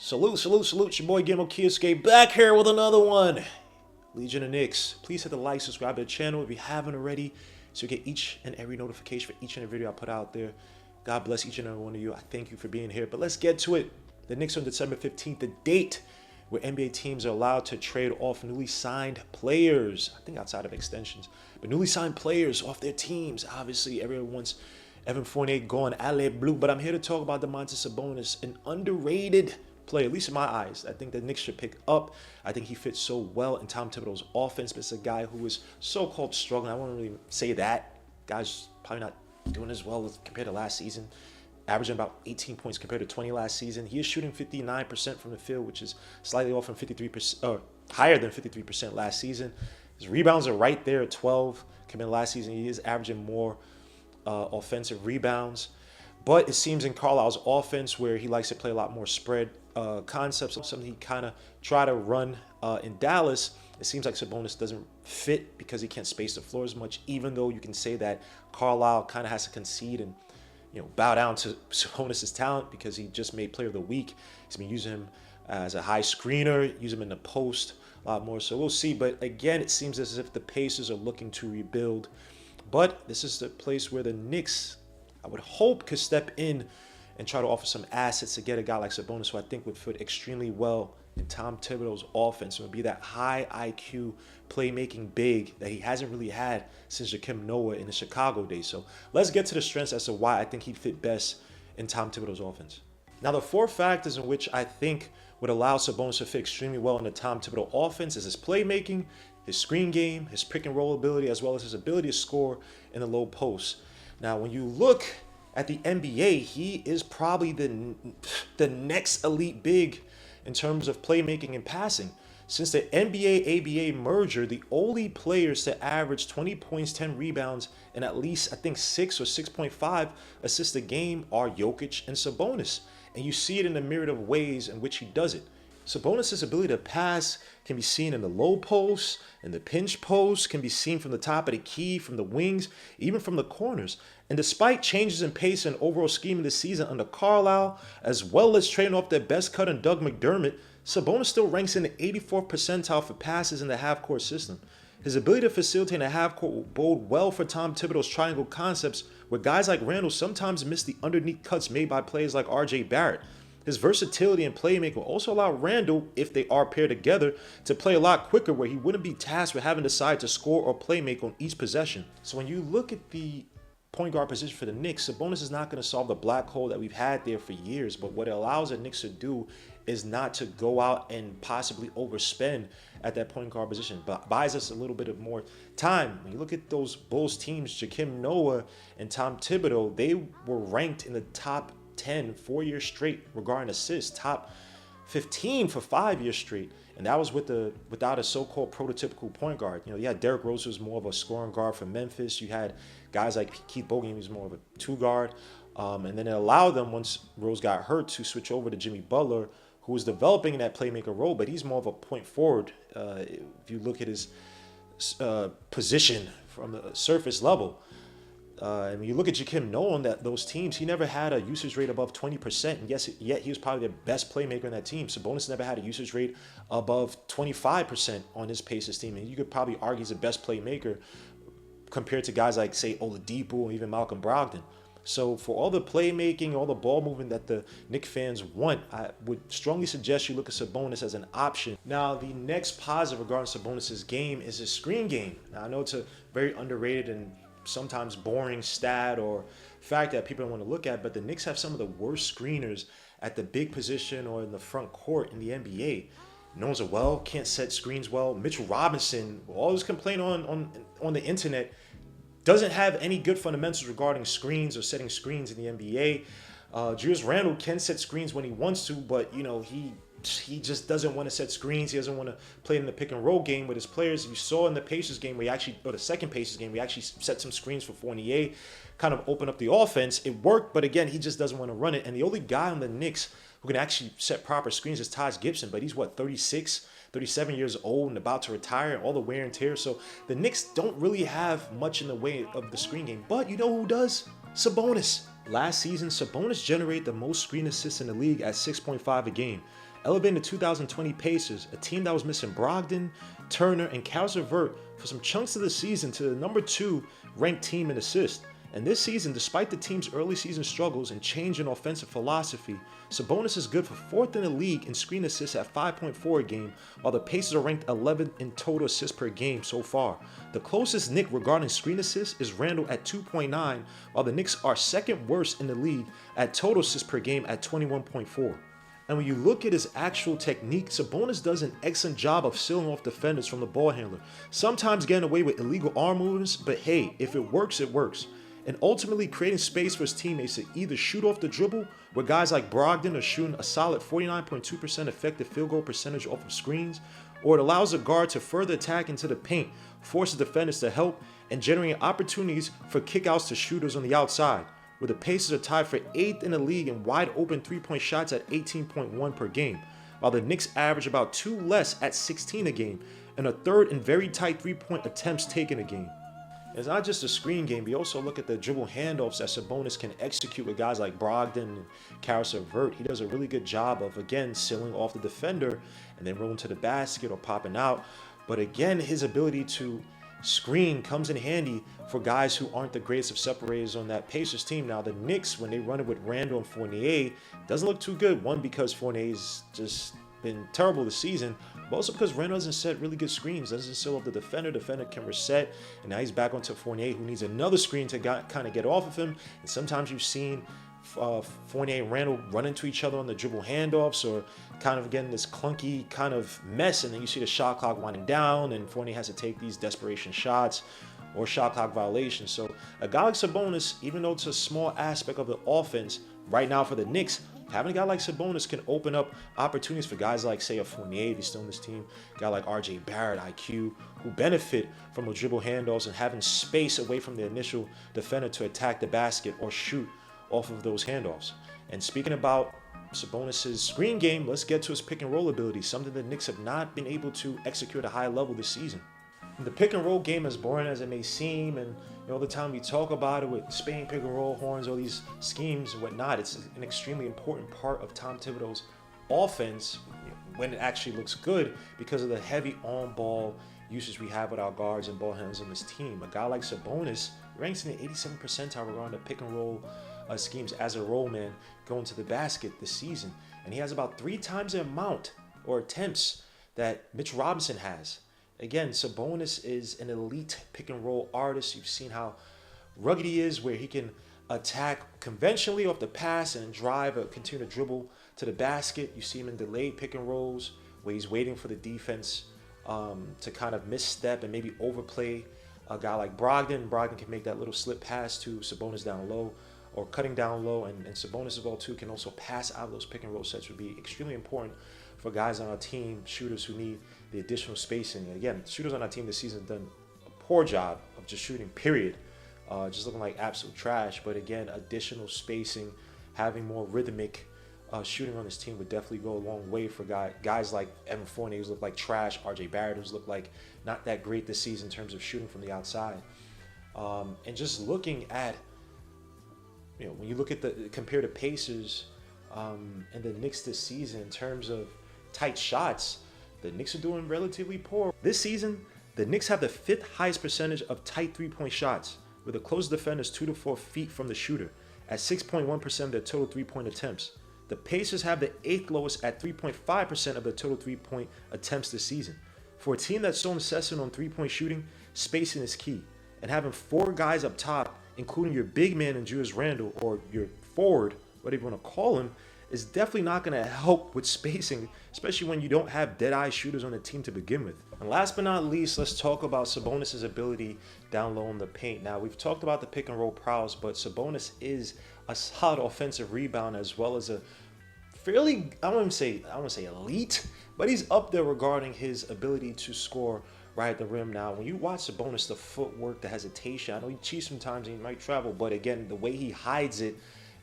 Salute, salute, salute. It's your boy Gamo Kioske back here with another one. Legion of Knicks. Please hit the like, subscribe to the channel if you haven't already, so you get each and every notification for each and every video I put out there. God bless each and every one of you. I thank you for being here. But let's get to it. The Knicks on December 15th, the date where NBA teams are allowed to trade off newly signed players. I think outside of extensions, but newly signed players off their teams. Obviously, everyone wants Evan Fournier going alley blue, but I'm here to talk about Domantas Sabonis, an underrated player, at least in my eyes. I think the Knicks should pick up. I think he fits so well in Tom Thibodeau's offense, but it's a guy who is so-called struggling. I won't really say that. Guy's probably not doing as well compared to last season, averaging about 18 points compared to 20 last season. He is shooting 59% from the field, which is slightly off from 53%, or higher than 53% last season. His rebounds are right there at 12 compared to last season. He is averaging more offensive rebounds. But it seems in Carlisle's offense, where he likes to play a lot more spread concepts, something he kind of try to run in Dallas, it seems like Sabonis doesn't fit because he can't space the floor as much, even though you can say that Carlisle kind of has to concede and bow down to Sabonis' talent because he just made Player of the Week. He's been using him as a high screener, use him in the post a lot more. So we'll see. But again, it seems as if the Pacers are looking to rebuild. But this is the place where the Knicks, I would hope, could step in and try to offer some assets to get a guy like Sabonis, who I think would fit extremely well in Tom Thibodeau's offense. It would be that high IQ playmaking big that he hasn't really had since Joakim Noah in the Chicago days. So let's get to the strengths as to why I think he'd fit best in Tom Thibodeau's offense. Now, the four factors in which I think would allow Sabonis to fit extremely well in the Tom Thibodeau offense is his playmaking, his screen game, his pick and roll ability, as well as his ability to score in the low post. Now, when you look at the NBA, he is probably the next elite big in terms of playmaking and passing. Since the NBA-ABA merger, the only players to average 20 points, 10 rebounds, and at least, I think, 6 or 6.5 assists a game are Jokic and Sabonis. And you see it in a myriad of ways in which he does it. Sabonis' ability to pass can be seen in the low post, in the pinch post, can be seen from the top of the key, from the wings, even from the corners. And despite changes in pace and overall scheme of the season under Carlisle, as well as trading off their best cut on Doug McDermott, Sabonis still ranks in the 84th percentile for passes in the half-court system. His ability to facilitate in the half-court will bode well for Tom Thibodeau's triangle concepts, where guys like Randle sometimes miss the underneath cuts made by players like R.J. Barrett. His versatility and playmaking will also allow Randle, if they are paired together, to play a lot quicker, where he wouldn't be tasked with having to decide to score or playmake on each possession. So when you look at the point guard position for the Knicks, Sabonis is not going to solve the black hole that we've had there for years, but what it allows the Knicks to do is not to go out and possibly overspend at that point guard position, but buys us a little bit of more time. When you look at those Bulls teams, Joakim Noah and Tom Thibodeau, they were ranked in the top 10 4 years straight regarding assists, top 15 for 5 years straight, and that was without a so-called prototypical point guard. You had Derrick Rose, who was more of a scoring guard for Memphis. You had guys like Keith Bogan, who was more of a two guard, and then it allowed them, once Rose got hurt, to switch over to Jimmy Butler, who was developing in that playmaker role, but he's more of a point forward. If you look at his position from the surface level. And when you look at Joakim Noah on those teams, he never had a usage rate above 20%. And yet he was probably the best playmaker on that team. Sabonis never had a usage rate above 25% on his Pacers team. And you could probably argue he's the best playmaker compared to guys like, say, Oladipo or even Malcolm Brogdon. So for all the playmaking, all the ball movement that the Knicks fans want, I would strongly suggest you look at Sabonis as an option. Now, the next positive regarding Sabonis' game is his screen game. Now, I know it's a very underrated and sometimes boring stat or fact that people don't want to look at, but the Knicks have some of the worst screeners at the big position or in the front court in the NBA. Knows it well, can't set screens well. Mitchell Robinson, always complain on the internet, doesn't have any good fundamentals regarding screens or setting screens in the NBA. Julius Randle can set screens when he wants to, but he just doesn't want to set screens. He doesn't want to play in the pick and roll game with his players. You saw in the Pacers game or the second Pacers game, we actually set some screens for Fournier, kind of open up the offense. It worked, but again, he just doesn't want to run it. And the only guy on the Knicks who can actually set proper screens is Taj Gibson, but he's 36, 37 years old and about to retire, and all the wear and tear. So the Knicks don't really have much in the way of the screen game. But you know who does? Sabonis. Last season, Sabonis generated the most screen assists in the league at 6.5 a game, elevating the 2020 Pacers, a team that was missing Brogdon, Turner, and Caris Lavert for some chunks of the season, to the number 2 ranked team in assists. And this season, despite the team's early season struggles and change in offensive philosophy, Sabonis is good for 4th in the league in screen assists at 5.4 a game, while the Pacers are ranked 11th in total assists per game so far. The closest Knick regarding screen assists is Randle at 2.9, while the Knicks are second worst in the league at total assists per game at 21.4. And when you look at his actual technique, Sabonis does an excellent job of sealing off defenders from the ball handler, sometimes getting away with illegal arm movements, but hey, if it works, it works. And ultimately creating space for his teammates to either shoot off the dribble, where guys like Brogdon are shooting a solid 49.2% effective field goal percentage off of screens, or it allows a guard to further attack into the paint, forces defenders to help, and generating opportunities for kickouts to shooters on the outside, where the Pacers are tied for 8th in the league in wide open 3-point shots at 18.1 per game, while the Knicks average about 2 less at 16 a game, and a 3rd in very tight 3-point attempts taken a game. It's not just a screen game, but you also look at the dribble handoffs that Sabonis can execute with guys like Brogdon and Caris Lavert. He does a really good job of, again, sealing off the defender and then rolling to the basket or popping out. But again, his ability to screen comes in handy for guys who aren't the greatest of separators on that Pacers team. Now, the Knicks, when they run it with Randle and Fournier, doesn't look too good. One, because Fournier's just been terrible this season, but also because Randle doesn't set really good screens, doesn't seal off the defender. Defender can reset, and now he's back onto Fournier, who needs another screen to kind of get off of him. And sometimes you've seen Fournier and Randle run into each other on the dribble handoffs, or kind of getting this clunky kind of mess, and then you see the shot clock winding down, and Fournier has to take these desperation shots or shot clock violations. So a guy like Sabonis, even though it's a small aspect of the offense right now for the Knicks, having a guy like Sabonis can open up opportunities for guys like, say, a Fournier, if he's still on this team, a guy like RJ Barrett, IQ, who benefit from the dribble handoffs and having space away from the initial defender to attack the basket or shoot off of those handoffs. And speaking about Sabonis' screen game, let's get to his pick and roll ability, something the Knicks have not been able to execute at a high level this season. The pick and roll game, as boring as it may seem, and all the time we talk about it with Spain pick and roll horns, all these schemes and whatnot, it's an extremely important part of Tom Thibodeau's offense when it actually looks good, because of the heavy on-ball usage we have with our guards and ball handlers on this team. A guy like Sabonis ranks in the 87th percentile regarding the pick and roll schemes as a roll man going to the basket this season, and he has about 3 times the amount or attempts that Mitch Robinson has. Again, Sabonis is an elite pick and roll artist. You've seen how rugged he is, where he can attack conventionally off the pass and drive or continue to dribble to the basket. You see him in delayed pick and rolls, where he's waiting for the defense to kind of misstep and maybe overplay a guy like Brogdon. Brogdon can make that little slip pass to Sabonis down low, or cutting down low, and Sabonis as well too can also pass out of those pick and roll sets. Would be extremely important for guys on our team, shooters who need the additional spacing. And again, shooters on our team this season have done a poor job of just shooting, period. Just looking like absolute trash. But again, additional spacing, having more rhythmic shooting on this team would definitely go a long way for guys like Evan Fournier, who's looked like trash, RJ Barrett, who's looked like not that great this season in terms of shooting from the outside. And just looking at, when you look at compare the Pacers and the Knicks this season in terms of tight shots, the Knicks are doing relatively poor. This season, the Knicks have the 5th highest percentage of tight 3-point shots, with the closest defenders 2 to 4 feet from the shooter, at 6.1% of their total 3-point attempts. The Pacers have the 8th lowest at 3.5% of their total 3-point attempts this season. For a team that's so incessant on 3-point shooting, spacing is key, and having 4 guys up top, including your big man in Julius Randle, or your forward, whatever you want to call him, is definitely not going to help with spacing, especially when you don't have dead-eye shooters on the team to begin with. And last but not least, let's talk about Sabonis' ability down low in the paint. Now, we've talked about the pick and roll prowess, but Sabonis is a solid offensive rebound, as well as a fairly, I wouldn't say elite, but he's up there regarding his ability to score right at the rim. Now, when you watch Sabonis, the footwork, the hesitation, I know he cheats sometimes and he might travel, but again, the way he hides it,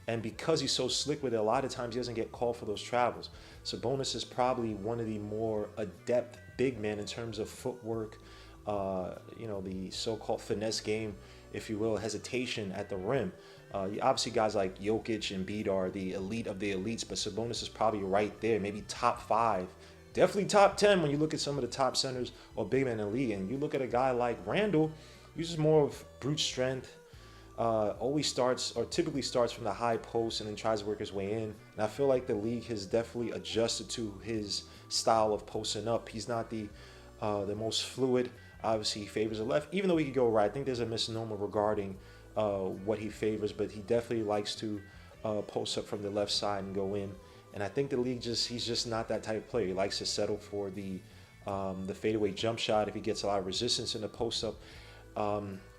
and because he's so slick with it, a lot of times he doesn't get called for those travels. Sabonis is probably one of the more adept big men in terms of footwork, the so-called finesse game, if you will, hesitation at the rim. Obviously, guys like Jokic and Embiid are the elite of the elites, but Sabonis is probably right there, maybe top 5. Definitely top 10 when you look at some of the top centers or big men in the league. And you look at a guy like Randall, uses more of brute strength, always starts or typically starts from the high post and then tries to work his way in. And I feel like the league has definitely adjusted to his style of posting up. He's not the most fluid. Obviously, he favors the left, even though he could go right. I think there's a misnomer regarding what he favors, but he definitely likes to post up from the left side and go in. And I think the league he's just not that type of player. He likes to settle for the fadeaway jump shot if he gets a lot of resistance in the post up.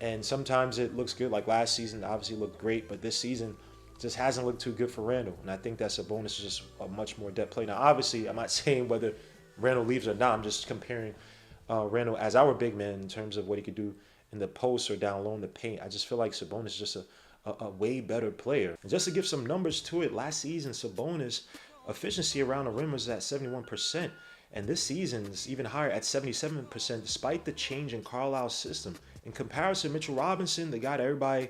And sometimes it looks good. Like last season, obviously looked great, but this season just hasn't looked too good for Randall. And I think that Sabonis is just a much more depth player. Now, obviously, I'm not saying whether Randall leaves or not. I'm just comparing Randall as our big man in terms of what he could do in the post or down low in the paint. I just feel like Sabonis is just a way better player. And just to give some numbers to it, last season, Sabonis' efficiency around the rim was at 71%. And this season is even higher at 77%, despite the change in Carlisle's system. In comparison, Mitchell Robinson, the guy that everybody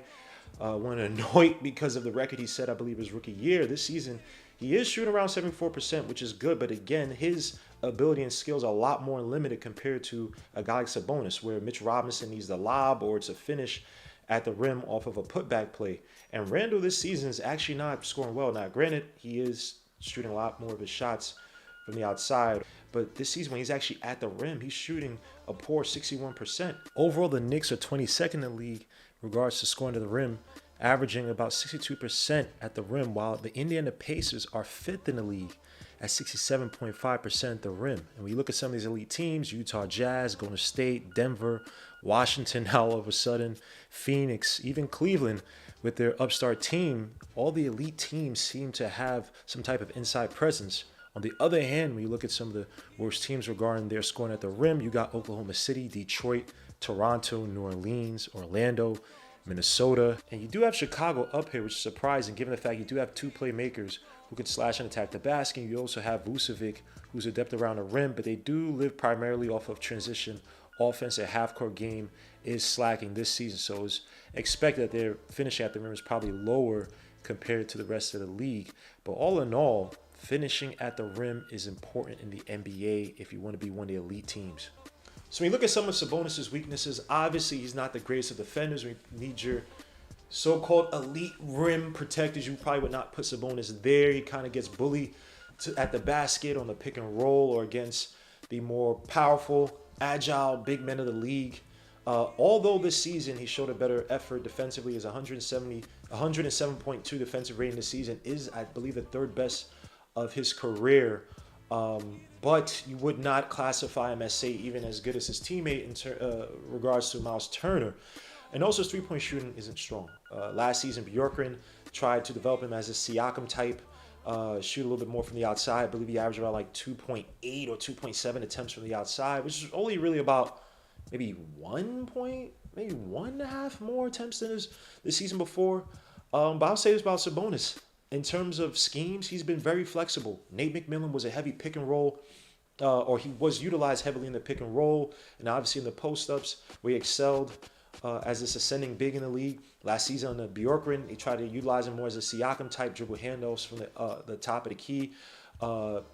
wanted to anoint because of the record he set, I believe, his rookie year, this season, he is shooting around 74%, which is good. But again, his ability and skills are a lot more limited compared to a guy like Sabonis, where Mitch Robinson needs the lob or it's a finish at the rim off of a putback play. And Randall this season is actually not scoring well. Now, granted, he is shooting a lot more of his shots from the outside, but this season when he's actually at the rim, he's shooting a poor 61%. Overall, the Knicks are 22nd in the league in regards to scoring to the rim, averaging about 62% at the rim, while the Indiana Pacers are 5th in the league at 67.5% at the rim. And when you look at some of these elite teams, Utah Jazz, Golden State, Denver, Washington, now all of a sudden, Phoenix, even Cleveland with their upstart team, all the elite teams seem to have some type of inside presence. On the other hand, when you look at some of the worst teams regarding their scoring at the rim, you got Oklahoma City, Detroit, Toronto, New Orleans, Orlando, Minnesota. And you do have Chicago up here, which is surprising given the fact you do have 2 playmakers who can slash and attack the basket. You also have Vucevic, who's adept around the rim, but they do live primarily off of transition offense. Their half-court game is slacking this season, so it's expected that their finishing at the rim is probably lower compared to the rest of the league. But all in all, finishing at the rim is important in the NBA if you want to be one of the elite teams. So when you look at some of Sabonis' weaknesses, obviously he's not the greatest of defenders. We need your so-called elite rim protectors. You probably would not put Sabonis there. He kind of gets bullied at the basket on the pick and roll or against the more powerful, agile big men of the league. Although this season he showed a better effort defensively, his 107.2 defensive rating this season is, I believe, the 3rd best of his career. But you would not classify him as, say, even as good as his teammate in regards to Myles Turner. And also his three-point shooting isn't strong. Last season, Bjorkgren tried to develop him as a Siakam type, shoot a little bit more from the outside. I believe he averaged about like 2.8 or 2.7 attempts from the outside, which is only really about maybe 1.5 more attempts than the season before. But I'll say this about Sabonis. In terms of schemes, he's been very flexible. Nate McMillan was a heavy pick and roll, or he was utilized heavily in the pick and roll, and obviously in the post-ups where he excelled as this ascending big in the league. Last season on the Bjorkgren, he tried to utilize him more as a Siakam type, dribble handoffs from the top of the key,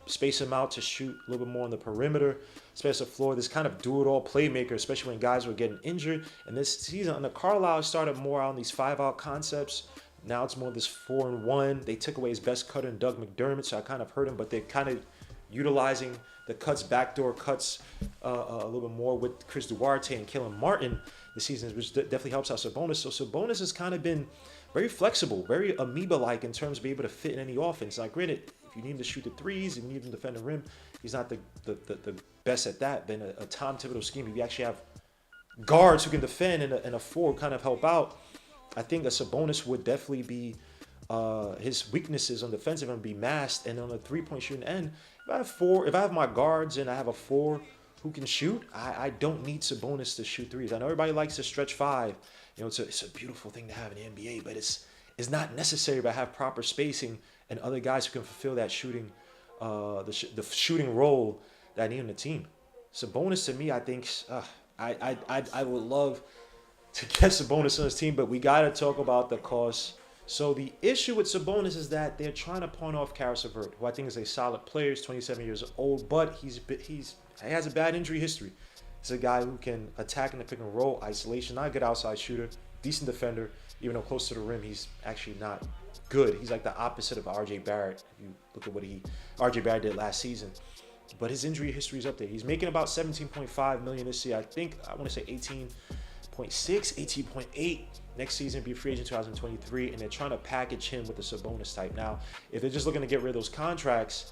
space him out to shoot a little bit more on the perimeter, space the floor. This kind of do-it-all playmaker, especially when guys were getting injured. And this season, under Carlisle, started more on these 5-out concepts. Now it's more of this 4-and-1. They took away his best cutter in Doug McDermott, so I kind of hurt him, but they're kind of utilizing the cuts, backdoor cuts a little bit more with Chris Duarte and Kellen Martin this season, which definitely helps out Sabonis. So Sabonis has kind of been very flexible, very amoeba-like in terms of being able to fit in any offense. Like, granted, if you need him to shoot the threes and you need him to defend the rim, he's not the best at that. Then a Tom Thibodeau scheme, if you actually have guards who can defend and a four kind of help out, I think a Sabonis would definitely be his weaknesses on defensive and be masked. And on the three-point shooting end, if I have my guards and I have a 4 who can shoot, I don't need Sabonis to shoot threes. I know everybody likes to stretch 5. You know, it's a beautiful thing to have in the NBA, but it's not necessary if I have proper spacing and other guys who can fulfill that shooting, the shooting role that I need in the team. Sabonis, to me, I think I would love to get Sabonis on his team, but we got to talk about the cost So the issue with Sabonis is that they're trying to pawn off Caris Lavert, who I think is a solid player. He's 27 years old, but he has a bad injury history. He's a guy who can attack in the pick and roll, isolation, not a good outside shooter, decent defender. Even though close to the rim, he's actually not good. He's like the opposite of R.J. Barrett. If you look at what R.J. Barrett did last season. But his injury history is up there. He's making about $17.5 million this year. I want to say 18.6, 18.8 next season. Be a free agent 2023, and they're trying to package him with the Sabonis type. Now, if they're just looking to get rid of those contracts,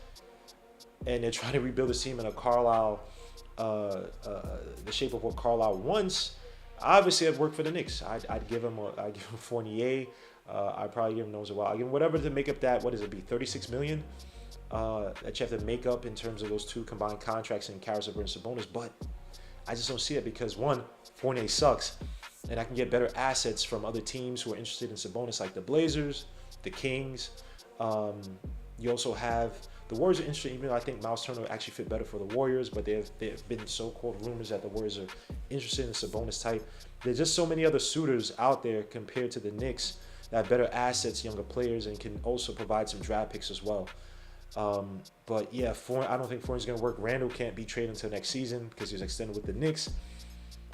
and they're trying to rebuild this team in a Carlisle, the shape of what Carlisle wants, obviously I'd work for the Knicks. I'd give him Fournier. I'd probably give him Noah as well. I'd give him whatever to make up that. What does it be? $36 million. That you have to make up in terms of those two combined contracts in Caris Lavert and Sabonis. But I just don't see it because, one, Fournier sucks, and I can get better assets from other teams who are interested in Sabonis, like the Blazers, the Kings. You also have the Warriors are interested, even though I think Myles Turner would actually fit better for the Warriors, but there have been so-called rumors that the Warriors are interested in the Sabonis type. There's just so many other suitors out there compared to the Knicks that have better assets, younger players, and can also provide some draft picks as well. But yeah, I don't think Fournier's going to work. Randall can't be traded until next season because he was extended with the Knicks.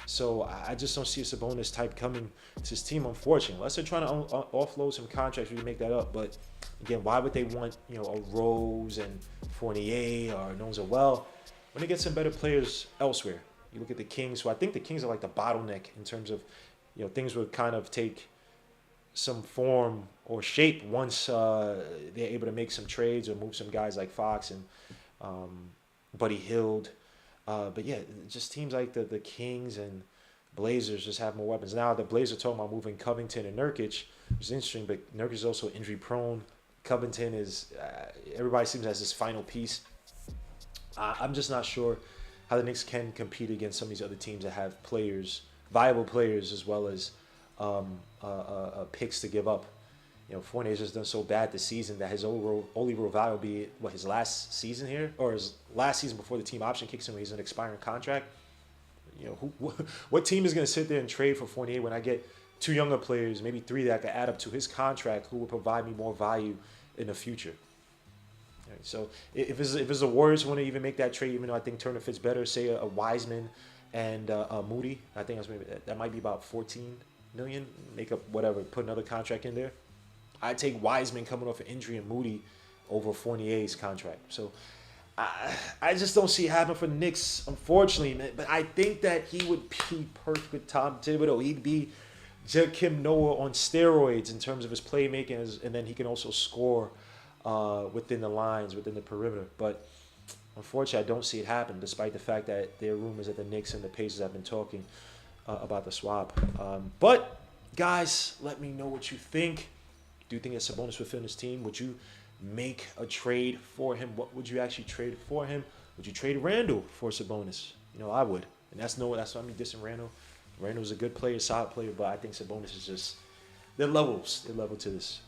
So I just don't see a Sabonis type coming to his team, unfortunately. Unless they're trying to offload some contracts, we can make that up. But again, why would they want a Rose and Fournier or Noah well when they get some better players elsewhere? You look at the Kings, so I think the Kings are like the bottleneck in terms of things would kind of take some form or shape once they're able to make some trades or move some guys like Fox and Buddy Hield. But yeah, just teams like the Kings and Blazers just have more weapons. Now the Blazers are talking about moving Covington and Nurkic, which is interesting, but Nurkic is also injury prone. Covington is, everybody seems as his final piece. I'm just not sure how the Knicks can compete against some of these other teams that have players, viable players, as well as picks to give up. Fournier's just done so bad this season that his only real value will be his last season here, or his last season before the team option kicks in when he's an expiring contract. What team is going to sit there and trade for Fournier when I get two younger players, maybe three that I could add up to his contract, who will provide me more value in the future? Right, so if it's the Warriors who want to even make that trade, even though I think Turner fits better, say a Wiseman and Moody, I think that might be about $14 million. Make up whatever, put another contract in there. I take Wiseman coming off an injury and Moody over Fournier's contract. So I just don't see it happen for the Knicks, unfortunately, man. But I think that he would be perfect with Tom Thibodeau. He'd be Joakim Noah on steroids in terms of his playmaking, and then he can also score within the lines, within the perimeter. But unfortunately, I don't see it happen, despite the fact that there are rumors that the Knicks and the Pacers have been talking about the swap. But guys, let me know what you think. Do you think that Sabonis would fit in his team? Would you make a trade for him? What would you actually trade for him? Would you trade Randall for Sabonis? I would. And that's why I'm dissing Randall. Randall's a good player, solid player, but I think Sabonis is just, they're levels. They're level to this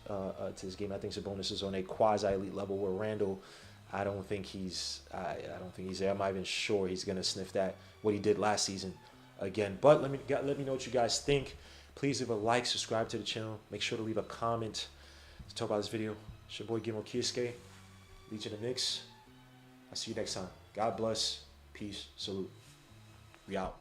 game. I think Sabonis is on a quasi-elite level where Randall, I don't think he's there. I'm not even sure he's gonna sniff what he did last season again. But let me know what you guys think. Please leave a like, subscribe to the channel. Make sure to leave a comment to talk about this video. It's your boy Gimo Kiyasuke, Legion of Knicks. I'll see you next time. God bless. Peace. Salute. We out.